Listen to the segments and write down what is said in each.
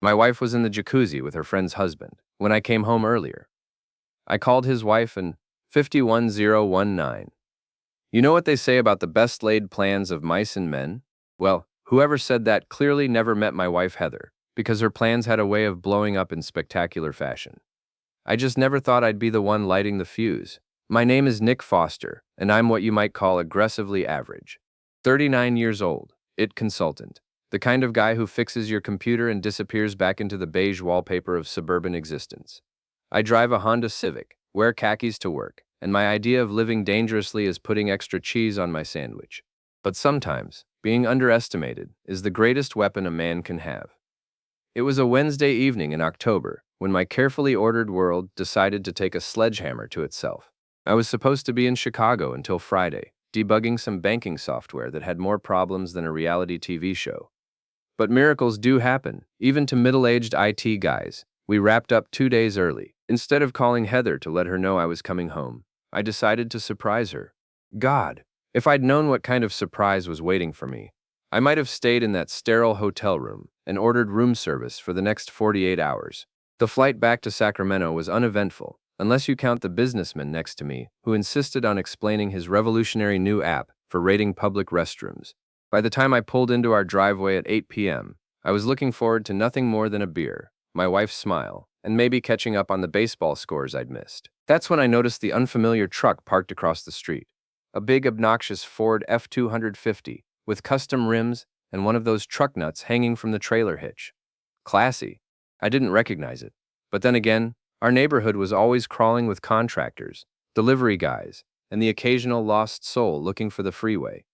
My wife was in the jacuzzi with her friend's husband when I came home earlier. I called his wife and 51019. You know what they say about the best laid plans of mice and men? Well, whoever said that clearly never met my wife Heather, because her plans had a way of blowing up in spectacular fashion. I just never thought I'd be the one lighting the fuse. My name is Nick Foster, and I'm what you might call aggressively average. 39 years old, IT consultant. The kind of guy who fixes your computer and disappears back into the beige wallpaper of suburban existence. I drive a Honda Civic, wear khakis to work, and my idea of living dangerously is putting extra cheese on my sandwich. But sometimes, being underestimated is the greatest weapon a man can have. It was a Wednesday evening in October when my carefully ordered world decided to take a sledgehammer to itself. I was supposed to be in Chicago until Friday, debugging some banking software that had more problems than a reality TV show. But miracles do happen, even to middle-aged IT guys. We wrapped up 2 days early. Instead of calling Heather to let her know I was coming home, I decided to surprise her. God, if I'd known what kind of surprise was waiting for me, I might have stayed in that sterile hotel room and ordered room service for the next 48 hours. The flight back to Sacramento was uneventful, unless you count the businessman next to me who insisted on explaining his revolutionary new app for rating public restrooms. By the time I pulled into our driveway at 8 p.m., I was looking forward to nothing more than a beer, my wife's smile, and maybe catching up on the baseball scores I'd missed. That's when I noticed the unfamiliar truck parked across the street. A big, obnoxious Ford F-250 with custom rims and one of those truck nuts hanging from the trailer hitch. Classy. I didn't recognize it. But then again, our neighborhood was always crawling with contractors, delivery guys, and the occasional lost soul looking for the freeway.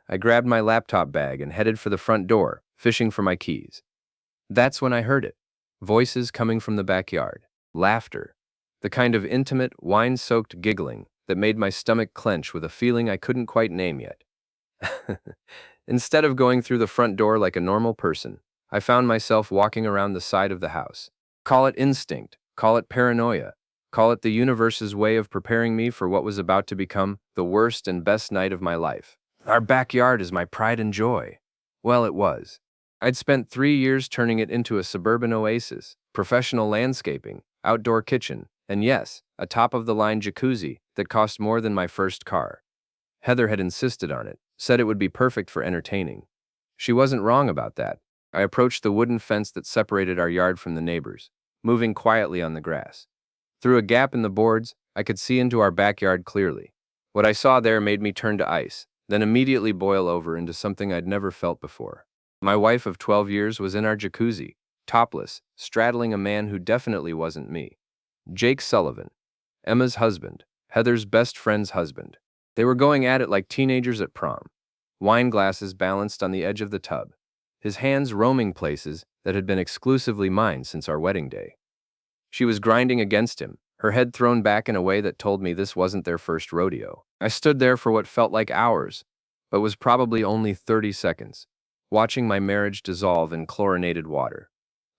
I grabbed my laptop bag and headed for the front door, fishing for my keys. That's when I heard it. Voices coming from the backyard. Laughter. The kind of intimate, wine-soaked giggling that made my stomach clench with a feeling I couldn't quite name yet. Instead of going through the front door like a normal person, I found myself walking around the side of the house. Call it instinct, call it paranoia, call it the universe's way of preparing me for what was about to become the worst and best night of my life. Our backyard is my pride and joy. Well, it was. I'd spent 3 years turning it into a suburban oasis, professional landscaping, outdoor kitchen, and yes, a top-of-the-line jacuzzi that cost more than my first car. Heather had insisted on it, said it would be perfect for entertaining. She wasn't wrong about that. I approached the wooden fence that separated our yard from the neighbors, moving quietly on the grass. Through a gap in the boards, I could see into our backyard clearly. What I saw there made me turn to ice, then immediately boil over into something I'd never felt before. My wife of 12 years was in our jacuzzi, topless, straddling a man who definitely wasn't me. Jake Sullivan, Emma's husband, Heather's best friend's husband. They were going at it like teenagers at prom. Wine glasses balanced on the edge of the tub, his hands roaming places that had been exclusively mine since our wedding day. She was grinding against him, her head thrown back in a way that told me this wasn't their first rodeo. I stood there for what felt like hours, but was probably only 30 seconds, watching my marriage dissolve in chlorinated water.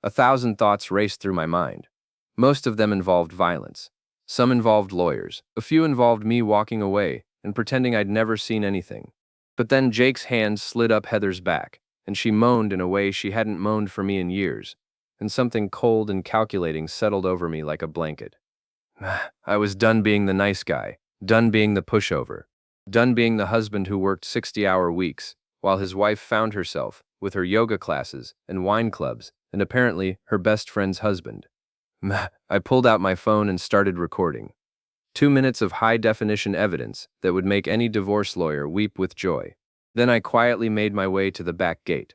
1,000 thoughts raced through my mind. Most of them involved violence. Some involved lawyers. A few involved me walking away and pretending I'd never seen anything. But then Jake's hand slid up Heather's back, and she moaned in a way she hadn't moaned for me in years, and something cold and calculating settled over me like a blanket. I was done being the nice guy, done being the pushover, done being the husband who worked 60-hour weeks, while his wife found herself, with her yoga classes and wine clubs, and apparently her best friend's husband. I pulled out my phone and started recording. 2 minutes of high-definition evidence that would make any divorce lawyer weep with joy. Then I quietly made my way to the back gate.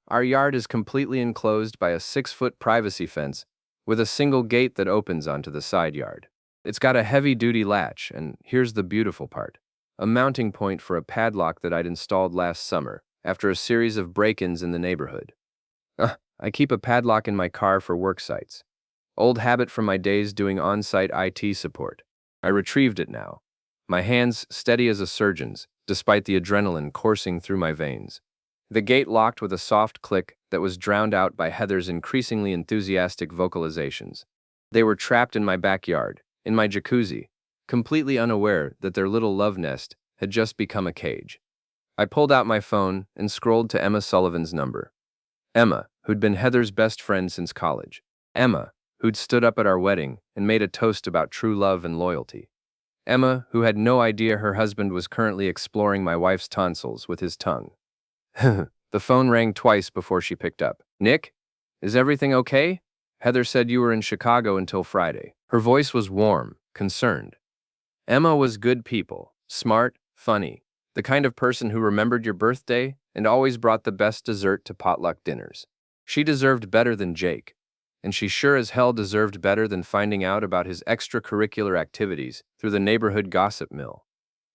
Our yard is completely enclosed by a 6-foot privacy fence with a single gate that opens onto the side yard. It's got a heavy-duty latch, and here's the beautiful part. A mounting point for a padlock that I'd installed last summer after a series of break-ins in the neighborhood. I keep a padlock in my car for work sites. Old habit from my days doing on-site IT support. I retrieved it now, my hands steady as a surgeon's, despite the adrenaline coursing through my veins. The gate locked with a soft click that was drowned out by Heather's increasingly enthusiastic vocalizations. They were trapped in my backyard, in my jacuzzi, completely unaware that their little love nest had just become a cage. I pulled out my phone and scrolled to Emma Sullivan's number. Emma, who'd been Heather's best friend since college. Emma, who'd stood up at our wedding and made a toast about true love and loyalty. Emma, who had no idea her husband was currently exploring my wife's tonsils with his tongue. The phone rang twice before she picked up. Nick, is everything okay? Heather said you were in Chicago until Friday. Her voice was warm, concerned. Emma was good people, smart, funny, the kind of person who remembered your birthday and always brought the best dessert to potluck dinners. She deserved better than Jake, and she sure as hell deserved better than finding out about his extracurricular activities through the neighborhood gossip mill.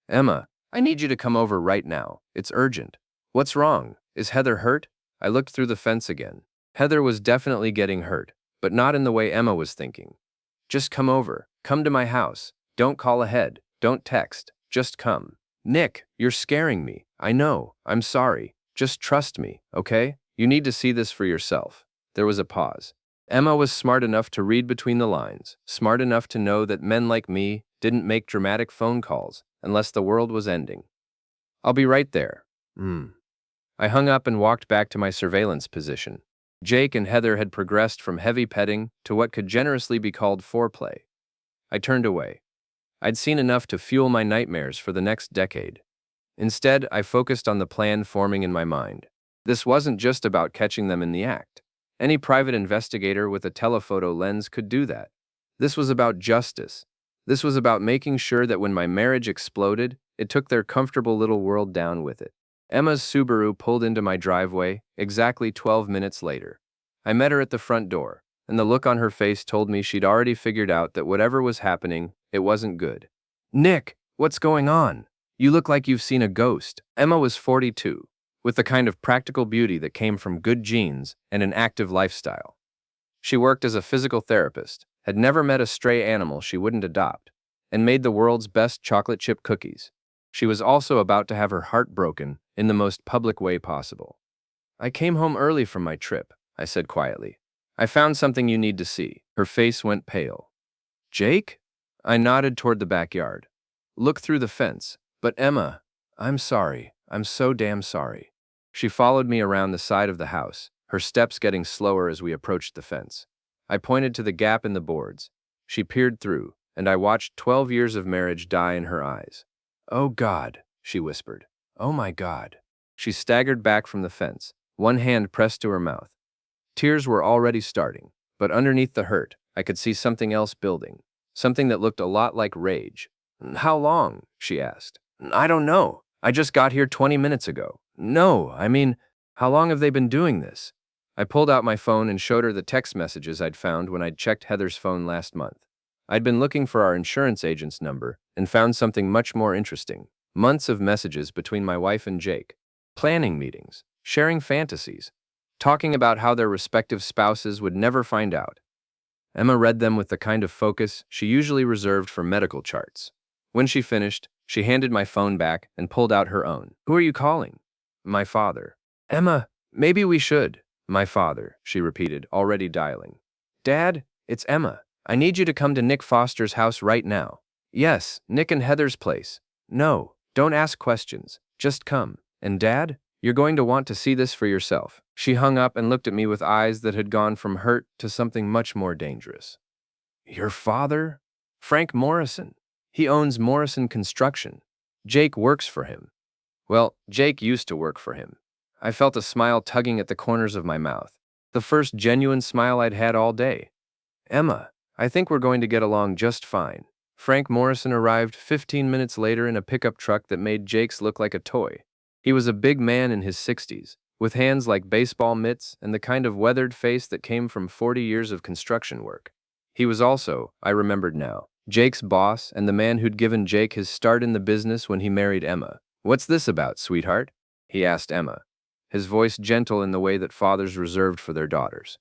Emma, I need you to come over right now. It's urgent. What's wrong? Is Heather hurt? I looked through the fence again. Heather was definitely getting hurt, but not in the way Emma was thinking. Just come over. Come to my house. Don't call ahead. Don't text. Just come. Nick, you're scaring me. I know. I'm sorry. Just trust me, okay? You need to see this for yourself. There was a pause. Emma was smart enough to read between the lines, smart enough to know that men like me didn't make dramatic phone calls unless the world was ending. I'll be right there. I hung up and walked back to my surveillance position. Jake and Heather had progressed from heavy petting to what could generously be called foreplay. I turned away. I'd seen enough to fuel my nightmares for the next decade. Instead, I focused on the plan forming in my mind. This wasn't just about catching them in the act. Any private investigator with a telephoto lens could do that. This was about justice. This was about making sure that when my marriage exploded, it took their comfortable little world down with it. Emma's Subaru pulled into my driveway exactly 12 minutes later. I met her at the front door, and the look on her face told me she'd already figured out that whatever was happening, it wasn't good. Nick, what's going on? You look like you've seen a ghost. Emma was 42, with the kind of practical beauty that came from good genes and an active lifestyle. She worked as a physical therapist, had never met a stray animal she wouldn't adopt, and made the world's best chocolate chip cookies. She was also about to have her heart broken in the most public way possible. I came home early from my trip, I said quietly. I found something you need to see. Her face went pale. Jake? I nodded toward the backyard. Look through the fence. But Emma, I'm sorry. I'm so damn sorry. She followed me around the side of the house, her steps getting slower as we approached the fence. I pointed to the gap in the boards. She peered through, and I watched 12 years of marriage die in her eyes. Oh God, she whispered. Oh my God. She staggered back from the fence, one hand pressed to her mouth. Tears were already starting, but underneath the hurt, I could see something else building, something that looked a lot like rage. How long? She asked. I don't know. I just got here 20 minutes ago. No, I mean, how long have they been doing this? I pulled out my phone and showed her the text messages I'd found when I'd checked Heather's phone last month. I'd been looking for our insurance agent's number and found something much more interesting. Months of messages between my wife and Jake. Planning meetings, sharing fantasies, talking about how their respective spouses would never find out. Emma read them with the kind of focus she usually reserved for medical charts. When she finished, she handed my phone back and pulled out her own. Who are you calling? My father. Emma, maybe we should. My father, she repeated, already dialing. Dad, it's Emma. I need you to come to Nick Foster's house right now. Yes, Nick and Heather's place. No, don't ask questions. Just come. And Dad, you're going to want to see this for yourself. She hung up and looked at me with eyes that had gone from hurt to something much more dangerous. Your father? Frank Morrison. He owns Morrison Construction. Jake works for him. Well, Jake used to work for him. I felt a smile tugging at the corners of my mouth. The first genuine smile I'd had all day. Emma, I think we're going to get along just fine. Frank Morrison arrived 15 minutes later in a pickup truck that made Jake's look like a toy. He was a big man in his 60s, with hands like baseball mitts and the kind of weathered face that came from 40 years of construction work. He was also, I remembered now, Jake's boss and the man who'd given Jake his start in the business when he married Emma. What's this about, sweetheart? He asked Emma, his voice gentle in the way that fathers reserved for their daughters.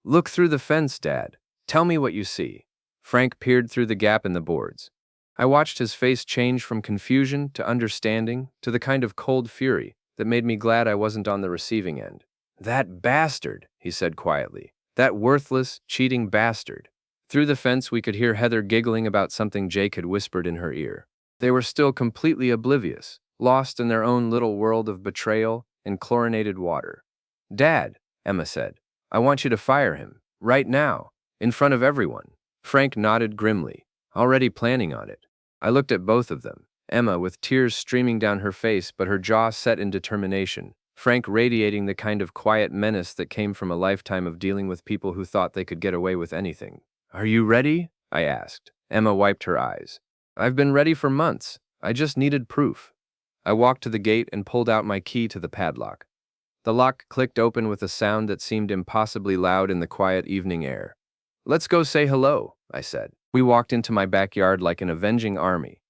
Look through the fence, Dad. Tell me what you see. Frank peered through the gap in the boards. I watched his face change from confusion to understanding to the kind of cold fury that made me glad I wasn't on the receiving end. That bastard, he said quietly. That worthless, cheating bastard. Through the fence we could hear Heather giggling about something Jake had whispered in her ear. They were still completely oblivious, lost in their own little world of betrayal and chlorinated water. Dad, Emma said. I want you to fire him. Right now. In front of everyone. Frank nodded grimly, already planning on it. I looked at both of them. Emma with tears streaming down her face but her jaw set in determination. Frank radiating the kind of quiet menace that came from a lifetime of dealing with people who thought they could get away with anything. Are you ready? I asked. Emma wiped her eyes. I've been ready for months. I just needed proof. I walked to the gate and pulled out my key to the padlock. The lock clicked open with a sound that seemed impossibly loud in the quiet evening air. Let's go say hello, I said. We walked into my backyard like an avenging army.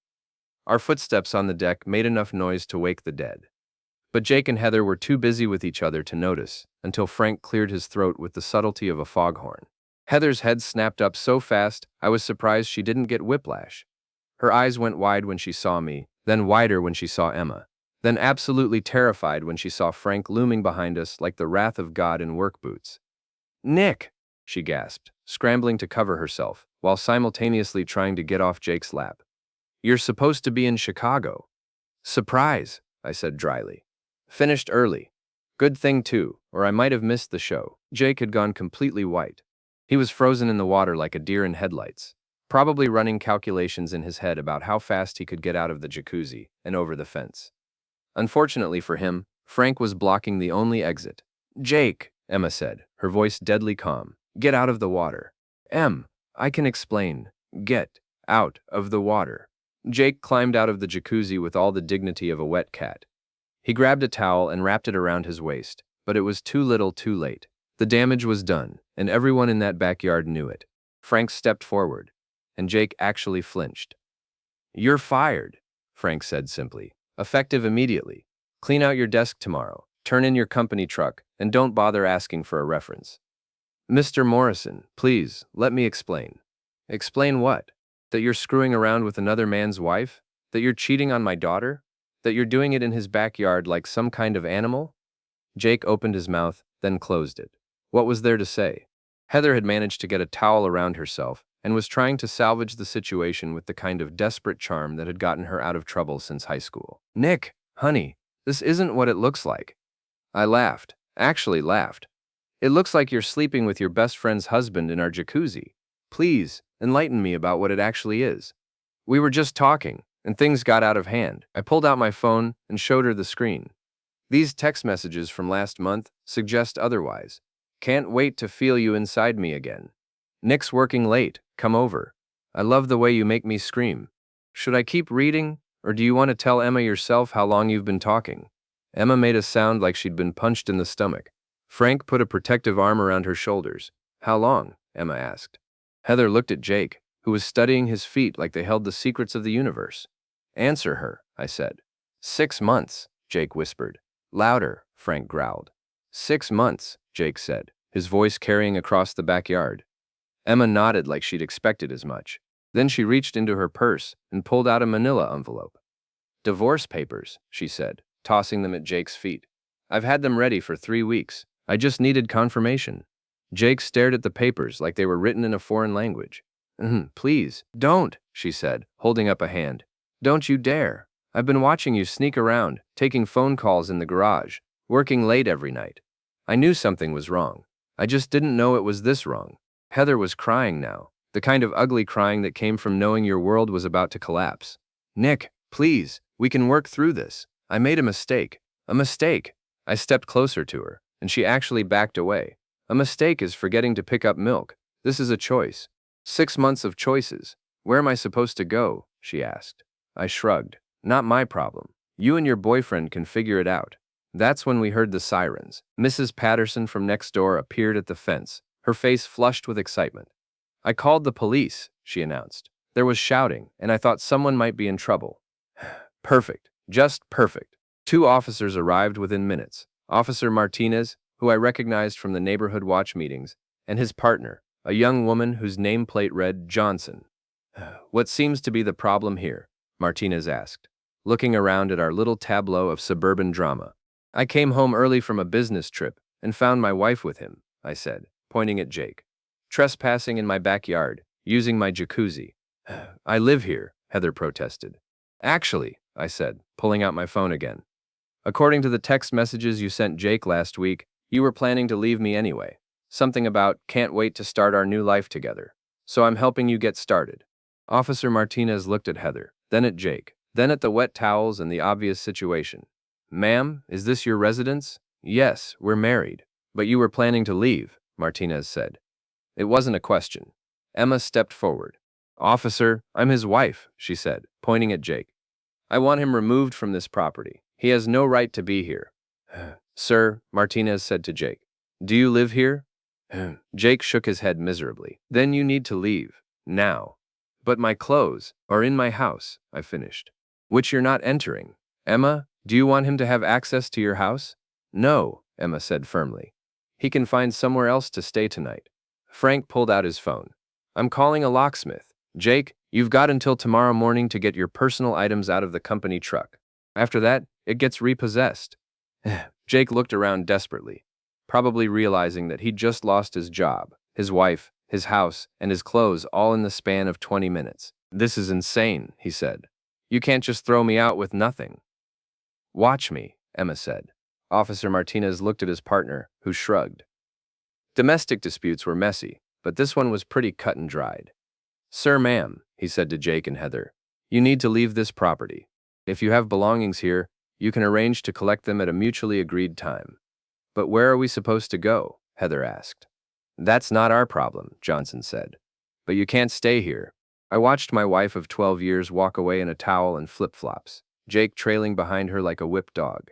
Our footsteps on the deck made enough noise to wake the dead. But Jake and Heather were too busy with each other to notice, until Frank cleared his throat with the subtlety of a foghorn. Heather's head snapped up so fast, I was surprised she didn't get whiplash. Her eyes went wide when she saw me, then wider when she saw Emma, then absolutely terrified when she saw Frank looming behind us like the wrath of God in work boots. Nick, she gasped, scrambling to cover herself, while simultaneously trying to get off Jake's lap. You're supposed to be in Chicago. Surprise, I said dryly. Finished early. Good thing too, or I might have missed the show. Jake had gone completely white. He was frozen in the water like a deer in headlights, probably running calculations in his head about how fast he could get out of the jacuzzi and over the fence. Unfortunately for him, Frank was blocking the only exit. Jake, Emma said, her voice deadly calm. Get out of the water. I can explain. Get out of the water. Jake climbed out of the jacuzzi with all the dignity of a wet cat. He grabbed a towel and wrapped it around his waist, but it was too little too late. The damage was done, and everyone in that backyard knew it. Frank stepped forward, and Jake actually flinched. You're fired, Frank said simply. Effective immediately. Clean out your desk tomorrow, turn in your company truck, and don't bother asking for a reference. Mr. Morrison, please, let me explain. Explain what? That you're screwing around with another man's wife? That you're cheating on my daughter? That you're doing it in his backyard like some kind of animal? Jake opened his mouth, then closed it. What was there to say? Heather had managed to get a towel around herself and was trying to salvage the situation with the kind of desperate charm that had gotten her out of trouble since high school. Nick, honey, this isn't what it looks like. I laughed, actually laughed. It looks like you're sleeping with your best friend's husband in our jacuzzi. Please, enlighten me about what it actually is. We were just talking, and things got out of hand. I pulled out my phone and showed her the screen. These text messages from last month suggest otherwise. Can't wait to feel you inside me again. Nick's working late. Come over. I love the way you make me scream. Should I keep reading, or do you want to tell Emma yourself how long you've been talking? Emma made a sound like she'd been punched in the stomach. Frank put a protective arm around her shoulders. How long? Emma asked. Heather looked at Jake, who was studying his feet like they held the secrets of the universe. Answer her, I said. 6 months, Jake whispered. Louder, Frank growled. 6 months, Jake said, his voice carrying across the backyard. Emma nodded like she'd expected as much. Then she reached into her purse and pulled out a manila envelope. Divorce papers, she said, tossing them at Jake's feet. I've had them ready for 3 weeks. I just needed confirmation. Jake stared at the papers like they were written in a foreign language. Please, don't, she said, holding up a hand. Don't you dare. I've been watching you sneak around, taking phone calls in the garage, working late every night. I knew something was wrong. I just didn't know it was this wrong. Heather was crying now, the kind of ugly crying that came from knowing your world was about to collapse. Nick, please, we can work through this. I made a mistake. A mistake. I stepped closer to her, and she actually backed away. A mistake is forgetting to pick up milk. This is a choice. 6 months of choices. Where am I supposed to go? She asked. I shrugged. Not my problem. You and your boyfriend can figure it out. That's when we heard the sirens. Mrs. Patterson from next door appeared at the fence, her face flushed with excitement. I called the police, she announced. There was shouting, and I thought someone might be in trouble. Perfect. Just perfect. 2 officers arrived within minutes. Officer Martinez, who I recognized from the neighborhood watch meetings, and his partner, a young woman whose nameplate read Johnson. What seems to be the problem here? Martinez asked, looking around at our little tableau of suburban drama. I came home early from a business trip and found my wife with him, I said, pointing at Jake. Trespassing in my backyard, using my jacuzzi. I live here, Heather protested. Actually, I said, pulling out my phone again. According to the text messages you sent Jake last week, You were planning to leave me anyway. Something about can't wait to start our new life together. So I'm helping you get started. Officer Martinez looked at Heather, then at Jake, then at the wet towels and the obvious situation. Ma'am, is this your residence? Yes, we're married. But you were planning to leave, Martinez said. It wasn't a question. Emma stepped forward. Officer, I'm his wife, she said, pointing at Jake. I want him removed from this property. He has no right to be here. Sir, Martinez said to Jake, do you live here? Jake shook his head miserably. Then you need to leave. Now. But my clothes are in my house, I finished. Which you're not entering. Emma, do you want him to have access to your house? No, Emma said firmly. He can find somewhere else to stay tonight. Frank pulled out his phone. I'm calling a locksmith. Jake, you've got until tomorrow morning to get your personal items out of the company truck. After that, it gets repossessed. Jake looked around desperately, probably realizing that he'd just lost his job, his wife, his house, and his clothes all in the span of 20 minutes. This is insane, he said. You can't just throw me out with nothing. Watch me, Emma said. Officer Martinez looked at his partner, who shrugged. Domestic disputes were messy, but this one was pretty cut and dried. Sir, ma'am, he said to Jake and Heather, you need to leave this property. If you have belongings here, you can arrange to collect them at a mutually agreed time. But where are we supposed to go? Heather asked. That's not our problem, Johnson said. But you can't stay here. I watched my wife of 12 years walk away in a towel and flip-flops, Jake trailing behind her like a whipped dog.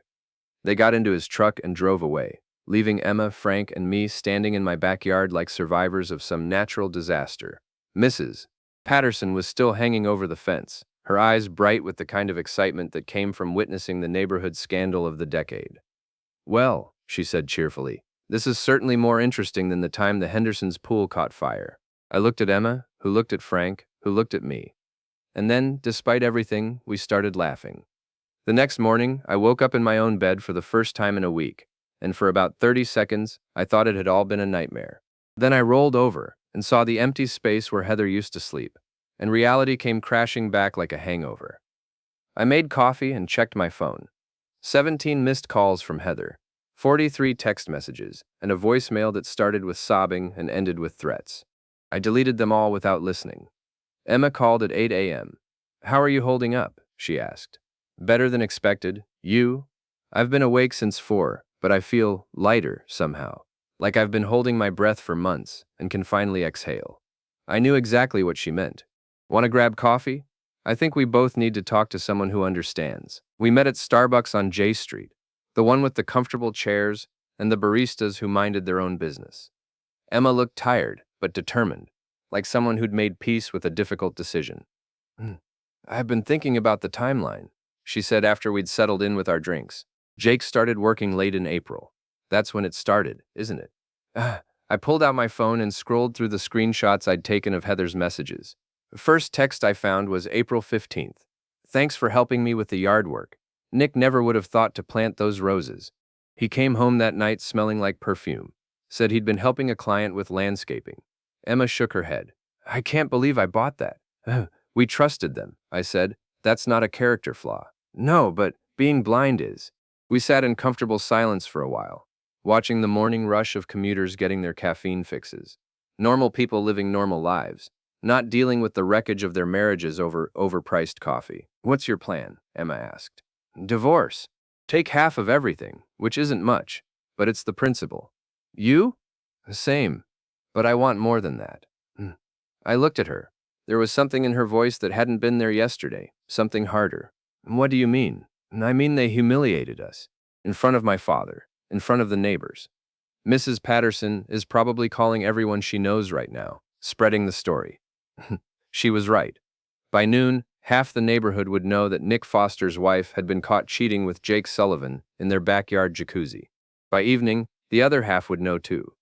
They got into his truck and drove away, leaving Emma, Frank, and me standing in my backyard like survivors of some natural disaster. Mrs. Patterson was still hanging over the fence, her eyes bright with the kind of excitement that came from witnessing the neighborhood scandal of the decade. Well, she said cheerfully, this is certainly more interesting than the time the Hendersons' pool caught fire. I looked at Emma, who looked at Frank, who looked at me. And then, despite everything, we started laughing. The next morning, I woke up in my own bed for the first time in a week, and for about 30 seconds, I thought it had all been a nightmare. Then I rolled over and saw the empty space where Heather used to sleep, and reality came crashing back like a hangover. I made coffee and checked my phone. 17 missed calls from Heather, 43 text messages, and a voicemail that started with sobbing and ended with threats. I deleted them all without listening. Emma called at 8 a.m. How are you holding up? She asked. Better than expected. You? I've been awake since 4, but I feel lighter somehow, like I've been holding my breath for months and can finally exhale. I knew exactly what she meant. Want to grab coffee? I think we both need to talk to someone who understands. We met at Starbucks on J Street, the one with the comfortable chairs and the baristas who minded their own business. Emma looked tired, but determined, like someone who'd made peace with a difficult decision. I've been thinking about the timeline, she said after we'd settled in with our drinks. Jake started working late in April. That's when it started, isn't it? I pulled out my phone and scrolled through the screenshots I'd taken of Heather's messages. The first text I found was April 15th. Thanks for helping me with the yard work. Nick never would have thought to plant those roses. He came home that night smelling like perfume. Said he'd been helping a client with landscaping. Emma shook her head. I can't believe I bought that. We trusted them, I said. That's not a character flaw. No, but being blind is. We sat in comfortable silence for a while, watching the morning rush of commuters getting their caffeine fixes. Normal people living normal lives, not dealing with the wreckage of their marriages over overpriced coffee. What's your plan? Emma asked. Divorce. Take half of everything, which isn't much, but it's the principle. You? Same. But I want more than that. I looked at her. There was something in her voice that hadn't been there yesterday, something harder. What do you mean? I mean they humiliated us. In front of my father, in front of the neighbors. Mrs. Patterson is probably calling everyone she knows right now, spreading the story. She was right. By noon, half the neighborhood would know that Nick Foster's wife had been caught cheating with Jake Sullivan in their backyard jacuzzi. By evening, the other half would know too.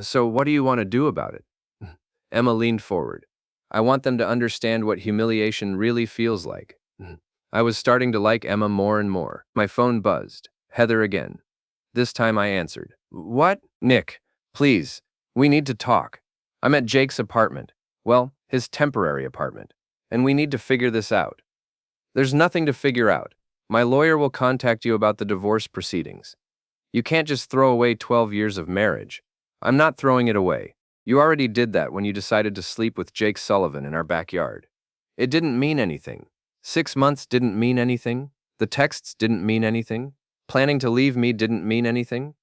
So what do you want to do about it? Emma leaned forward. I want them to understand what humiliation really feels like. I was starting to like Emma more and more. My phone buzzed. Heather again. This time I answered. What? Nick, please, we need to talk. I'm at Jake's apartment. Well, his temporary apartment. And we need to figure this out. There's nothing to figure out. My lawyer will contact you about the divorce proceedings. You can't just throw away 12 years of marriage. I'm not throwing it away. You already did that when you decided to sleep with Jake Sullivan in our backyard. It didn't mean anything. 6 months didn't mean anything. The texts didn't mean anything. Planning to leave me didn't mean anything.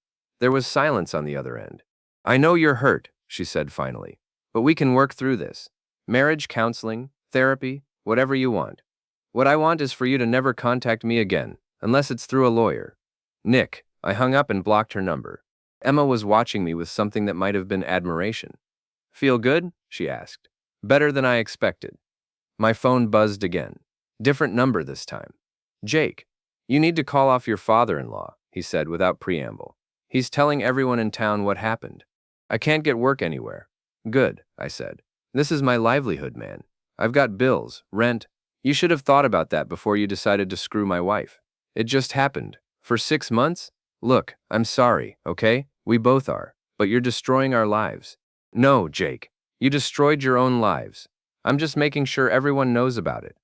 There was silence on the other end. I know you're hurt, she said finally, but we can work through this. Marriage counseling, therapy, whatever you want. What I want is for you to never contact me again, unless it's through a lawyer. Nick, I hung up and blocked her number. Emma was watching me with something that might have been admiration. Feel good? She asked. Better than I expected. My phone buzzed again. Different number this time. Jake, you need to call off your father-in-law, he said without preamble. He's telling everyone in town what happened. I can't get work anywhere. Good, I said. This is my livelihood, man. I've got bills, rent. You should have thought about that before you decided to screw my wife. It just happened. For 6 months? Look, I'm sorry, okay? We both are. But you're destroying our lives. No, Jake. You destroyed your own lives. I'm just making sure everyone knows about it.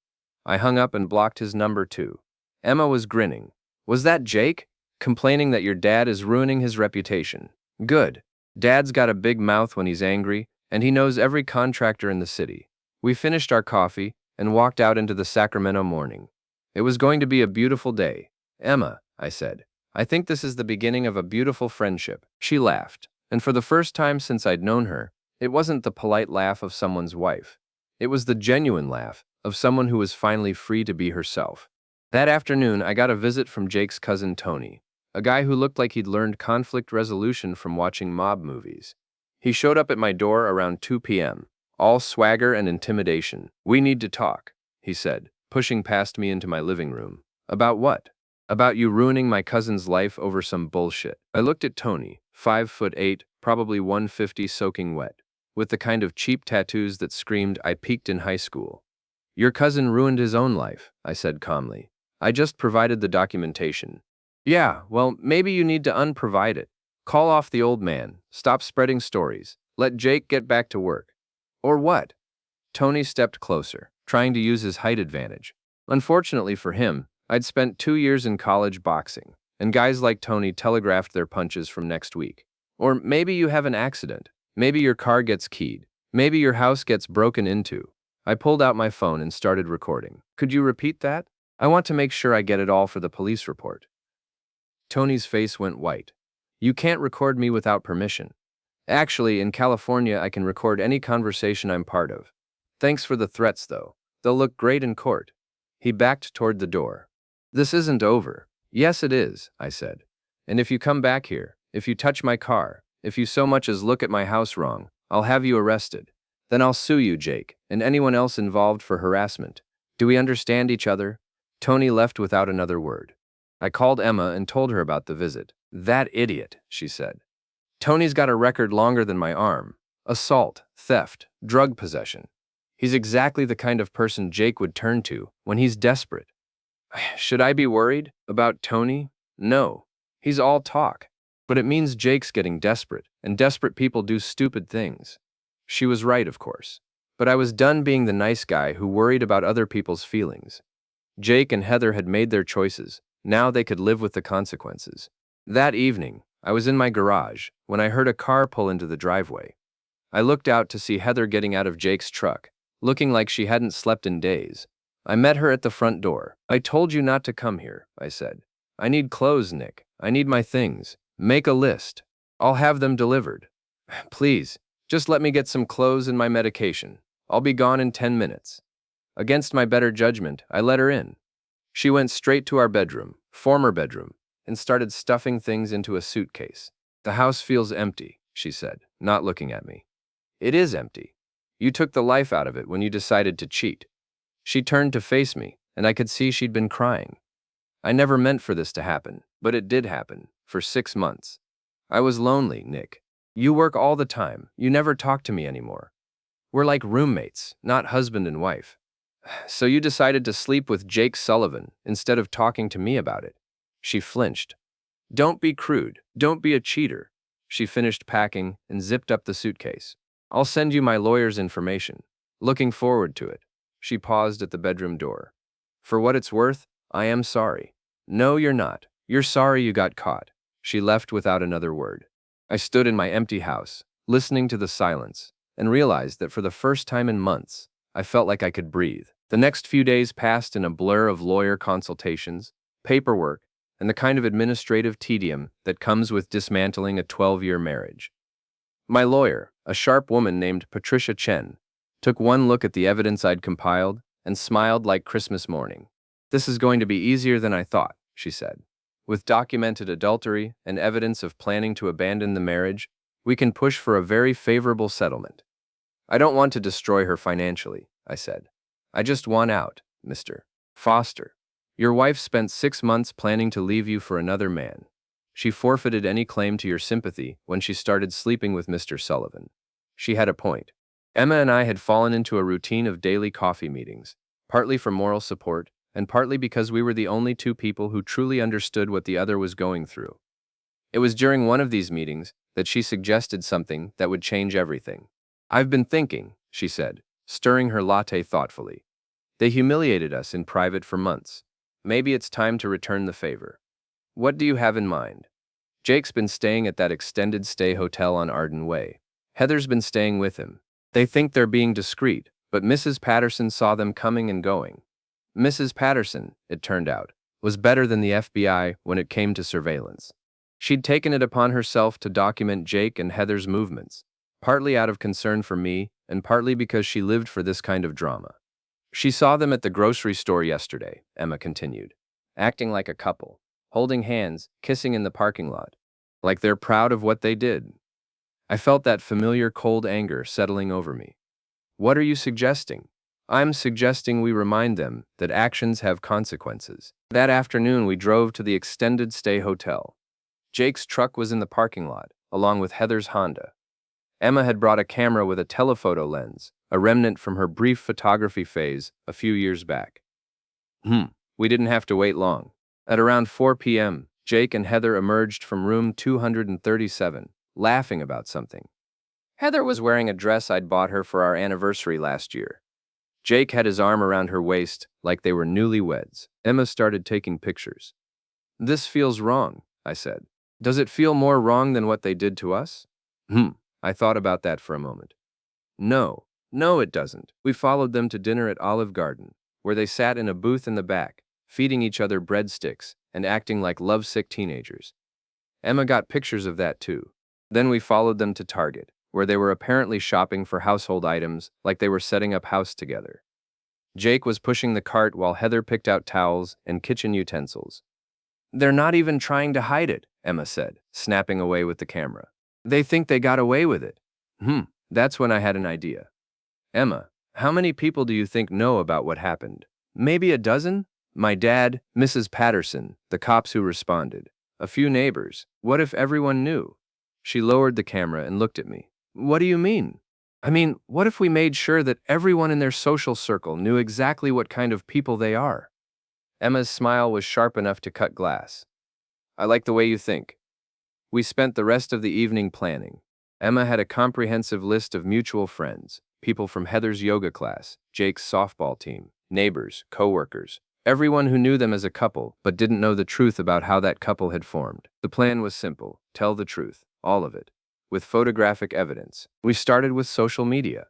I hung up and blocked his number too. Emma was grinning. Was that Jake? Complaining that your dad is ruining his reputation. Good. Dad's got a big mouth when he's angry, and he knows every contractor in the city. We finished our coffee and walked out into the Sacramento morning. It was going to be a beautiful day. Emma, I said, I think this is the beginning of a beautiful friendship. She laughed, and for the first time since I'd known her, it wasn't the polite laugh of someone's wife. It was the genuine laugh of someone who was finally free to be herself. That afternoon, I got a visit from Jake's cousin Tony, a guy who looked like he'd learned conflict resolution from watching mob movies. He showed up at my door around 2 p.m., all swagger and intimidation. We need to talk, he said, pushing past me into my living room. About what? About you ruining my cousin's life over some bullshit. I looked at Tony, 5'8", probably 150 soaking wet, with the kind of cheap tattoos that screamed, I peaked in high school. Your cousin ruined his own life, I said calmly. I just provided the documentation. Yeah, well, maybe you need to unprovide it. Call off the old man, stop spreading stories, let Jake get back to work. Or what? Tony stepped closer, trying to use his height advantage. Unfortunately for him, I'd spent 2 years in college boxing, and guys like Tony telegraphed their punches from next week. Or maybe you have an accident. Maybe your car gets keyed. Maybe your house gets broken into. I pulled out my phone and started recording. Could you repeat that? I want to make sure I get it all for the police report. Tony's face went white. You can't record me without permission. Actually, in California, I can record any conversation I'm part of. Thanks for the threats, though. They'll look great in court. He backed toward the door. This isn't over. Yes, it is, I said. And if you come back here, if you touch my car, if you so much as look at my house wrong, I'll have you arrested. Then I'll sue you, Jake, and anyone else involved for harassment. Do we understand each other? Tony left without another word. I called Emma and told her about the visit. That idiot, she said. Tony's got a record longer than my arm. Assault, theft, drug possession. He's exactly the kind of person Jake would turn to when he's desperate. Should I be worried about Tony? No. He's all talk. But it means Jake's getting desperate, and desperate people do stupid things. She was right, of course. But I was done being the nice guy who worried about other people's feelings. Jake and Heather had made their choices. Now they could live with the consequences. That evening, I was in my garage when I heard a car pull into the driveway. I looked out to see Heather getting out of Jake's truck, looking like she hadn't slept in days. I met her at the front door. I told you not to come here, I said. I need clothes, Nick. I need my things. Make a list. I'll have them delivered. Please, just let me get some clothes and my medication. I'll be gone in 10 minutes. Against my better judgment, I let her in. She went straight to our bedroom, former bedroom, and started stuffing things into a suitcase. The house feels empty, she said, not looking at me. It is empty. You took the life out of it when you decided to cheat. She turned to face me, and I could see she'd been crying. I never meant for this to happen, but it did happen, for 6 months. I was lonely, Nick. You work all the time. You never talk to me anymore. We're like roommates, not husband and wife. So you decided to sleep with Jake Sullivan instead of talking to me about it. She flinched. Don't be crude. Don't be a cheater. She finished packing and zipped up the suitcase. I'll send you my lawyer's information. Looking forward to it. She paused at the bedroom door. For what it's worth, I am sorry. No, you're not. You're sorry you got caught. She left without another word. I stood in my empty house, listening to the silence, and realized that for the first time in months, I felt like I could breathe. The next few days passed in a blur of lawyer consultations, paperwork, and the kind of administrative tedium that comes with dismantling a 12-year marriage. My lawyer, a sharp woman named Patricia Chen, took one look at the evidence I'd compiled and smiled like Christmas morning. "This is going to be easier than I thought," she said. "With documented adultery and evidence of planning to abandon the marriage, we can push for a very favorable settlement." "I don't want to destroy her financially," I said. "I just want out, Mr. Foster. Your wife spent 6 months planning to leave you for another man. She forfeited any claim to your sympathy when she started sleeping with Mr. Sullivan." She had a point. Emma and I had fallen into a routine of daily coffee meetings, partly for moral support, and partly because we were the only two people who truly understood what the other was going through. It was during one of these meetings that she suggested something that would change everything. "I've been thinking," she said, stirring her latte thoughtfully. "They humiliated us in private for months. Maybe it's time to return the favor." "What do you have in mind?" "Jake's been staying at that extended stay hotel on Arden Way. Heather's been staying with him. They think they're being discreet, but Mrs. Patterson saw them coming and going." Mrs. Patterson, it turned out, was better than the FBI when it came to surveillance. She'd taken it upon herself to document Jake and Heather's movements, partly out of concern for me and partly because she lived for this kind of drama. "She saw them at the grocery store yesterday," Emma continued, "acting like a couple, holding hands, kissing in the parking lot, like they're proud of what they did." I felt that familiar cold anger settling over me. "What are you suggesting?" "I'm suggesting we remind them that actions have consequences." That afternoon we drove to the extended stay hotel. Jake's truck was in the parking lot, along with Heather's Honda. Emma had brought a camera with a telephoto lens, a remnant from her brief photography phase a few years back. We didn't have to wait long. At around 4 p.m., Jake and Heather emerged from room 237, laughing about something. Heather was wearing a dress I'd bought her for our anniversary last year. Jake had his arm around her waist like they were newlyweds. Emma started taking pictures. "This feels wrong," I said. "Does it feel more wrong than what they did to us?" I thought about that for a moment. No, it doesn't. We followed them to dinner at Olive Garden, where they sat in a booth in the back, feeding each other breadsticks and acting like lovesick teenagers. Emma got pictures of that too. Then we followed them to Target, where they were apparently shopping for household items like they were setting up house together. Jake was pushing the cart while Heather picked out towels and kitchen utensils. "They're not even trying to hide it," Emma said, snapping away with the camera. "They think they got away with it." That's when I had an idea. "Emma, how many people do you think know about what happened?" "Maybe a dozen?" "My dad, Mrs. Patterson, the cops who responded, a few neighbors. What if everyone knew?" She lowered the camera and looked at me. "What do you mean?" "I mean, what if we made sure that everyone in their social circle knew exactly what kind of people they are?" Emma's smile was sharp enough to cut glass. "I like the way you think." We spent the rest of the evening planning. Emma had a comprehensive list of mutual friends, people from Heather's yoga class, Jake's softball team, neighbors, coworkers, everyone who knew them as a couple but didn't know the truth about how that couple had formed. The plan was simple: tell the truth, all of it, with photographic evidence. We started with social media.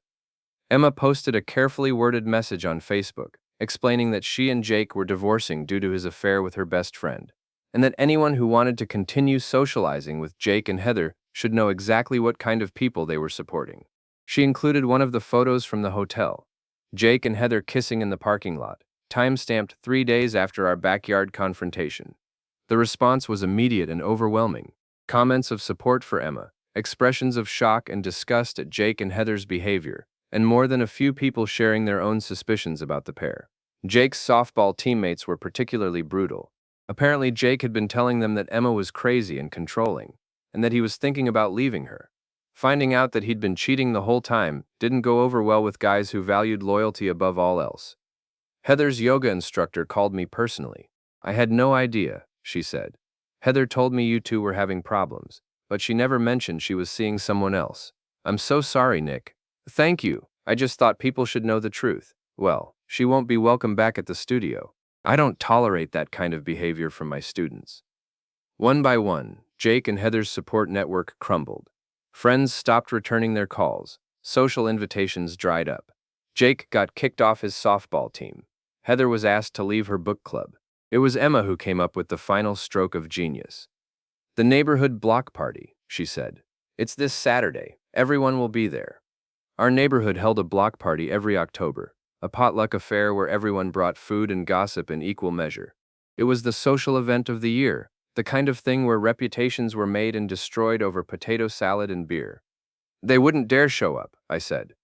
Emma posted a carefully worded message on Facebook, explaining that she and Jake were divorcing due to his affair with her best friend, and that anyone who wanted to continue socializing with Jake and Heather should know exactly what kind of people they were supporting. She included one of the photos from the hotel, Jake and Heather kissing in the parking lot, time-stamped 3 days after our backyard confrontation. The response was immediate and overwhelming. Comments of support for Emma, expressions of shock and disgust at Jake and Heather's behavior, and more than a few people sharing their own suspicions about the pair. Jake's softball teammates were particularly brutal. Apparently, Jake had been telling them that Emma was crazy and controlling, and that he was thinking about leaving her. Finding out that he'd been cheating the whole time didn't go over well with guys who valued loyalty above all else. Heather's yoga instructor called me personally. "I had no idea," she said. "Heather told me you two were having problems, but she never mentioned she was seeing someone else. I'm so sorry, Nick." "Thank you. I just thought people should know the truth." "Well, she won't be welcome back at the studio. I don't tolerate that kind of behavior from my students." One by one, Jake and Heather's support network crumbled. Friends stopped returning their calls. Social invitations dried up. Jake got kicked off his softball team. Heather was asked to leave her book club. It was Emma who came up with the final stroke of genius. "The neighborhood block party," she said. "It's this Saturday. Everyone will be there." Our neighborhood held a block party every October, a potluck affair where everyone brought food and gossip in equal measure. It was the social event of the year, the kind of thing where reputations were made and destroyed over potato salad and beer. "They wouldn't dare show up," I said.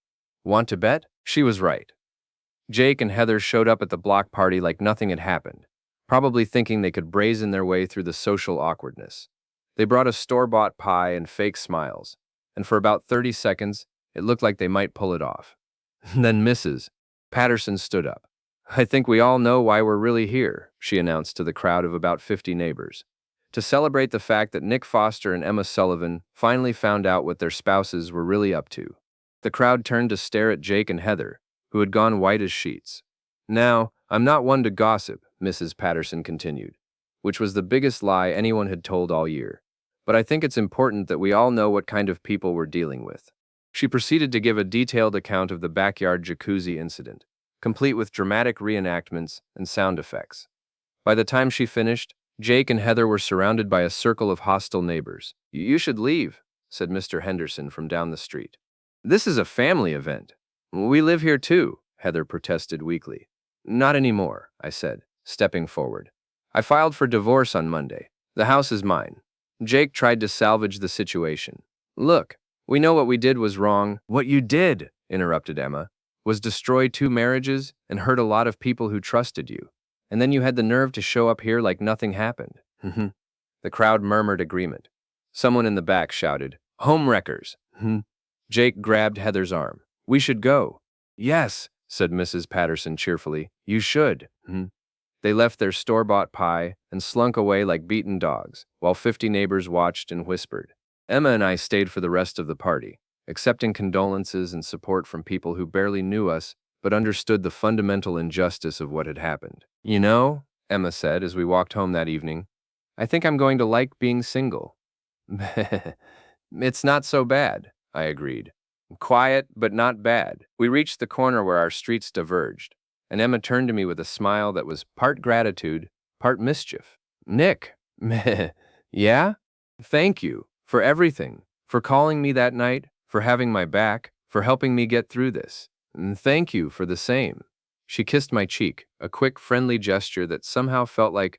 "Want to bet?" She was right. Jake and Heather showed up at the block party like nothing had happened, probably thinking they could brazen their way through the social awkwardness. They brought a store-bought pie and fake smiles, and for about 30 seconds, it looked like they might pull it off. Then Mrs. Patterson stood up. "I think we all know why we're really here," she announced to the crowd of about 50 neighbors. "To celebrate the fact that Nick Foster and Emma Sullivan finally found out what their spouses were really up to." The crowd turned to stare at Jake and Heather, who had gone white as sheets. "Now, I'm not one to gossip," Mrs. Patterson continued, which was the biggest lie anyone had told all year. "But I think it's important that we all know what kind of people we're dealing with." She proceeded to give a detailed account of the backyard jacuzzi incident, complete with dramatic reenactments and sound effects. By the time she finished, Jake and Heather were surrounded by a circle of hostile neighbors. "You should leave," said Mr. Henderson from down the street. "This is a family event." "We live here too," Heather protested weakly. "Not anymore," I said, stepping forward. "I filed for divorce on Monday. The house is mine." Jake tried to salvage the situation. "Look, we know what we did was wrong." "What you did," interrupted Emma, "was destroy 2 marriages and hurt a lot of people who trusted you. And then you had the nerve to show up here like nothing happened." The crowd murmured agreement. Someone in the back shouted, "Home wreckers." Jake grabbed Heather's arm. "We should go." "Yes," said Mrs. Patterson cheerfully. "You should." They left their store-bought pie and slunk away like beaten dogs, while 50 neighbors watched and whispered. Emma and I stayed for the rest of the party, accepting condolences and support from people who barely knew us but understood the fundamental injustice of what had happened. "You know," Emma said as we walked home that evening, "I think I'm going to like being single." "It's not so bad," I agreed. "Quiet, but not bad." We reached the corner where our streets diverged, and Emma turned to me with a smile that was part gratitude, part mischief. "Nick." "Yeah? Thank you for everything, for calling me that night, for having my back, for helping me get through this. And thank you for the same." She kissed my cheek, a quick, friendly gesture that somehow felt like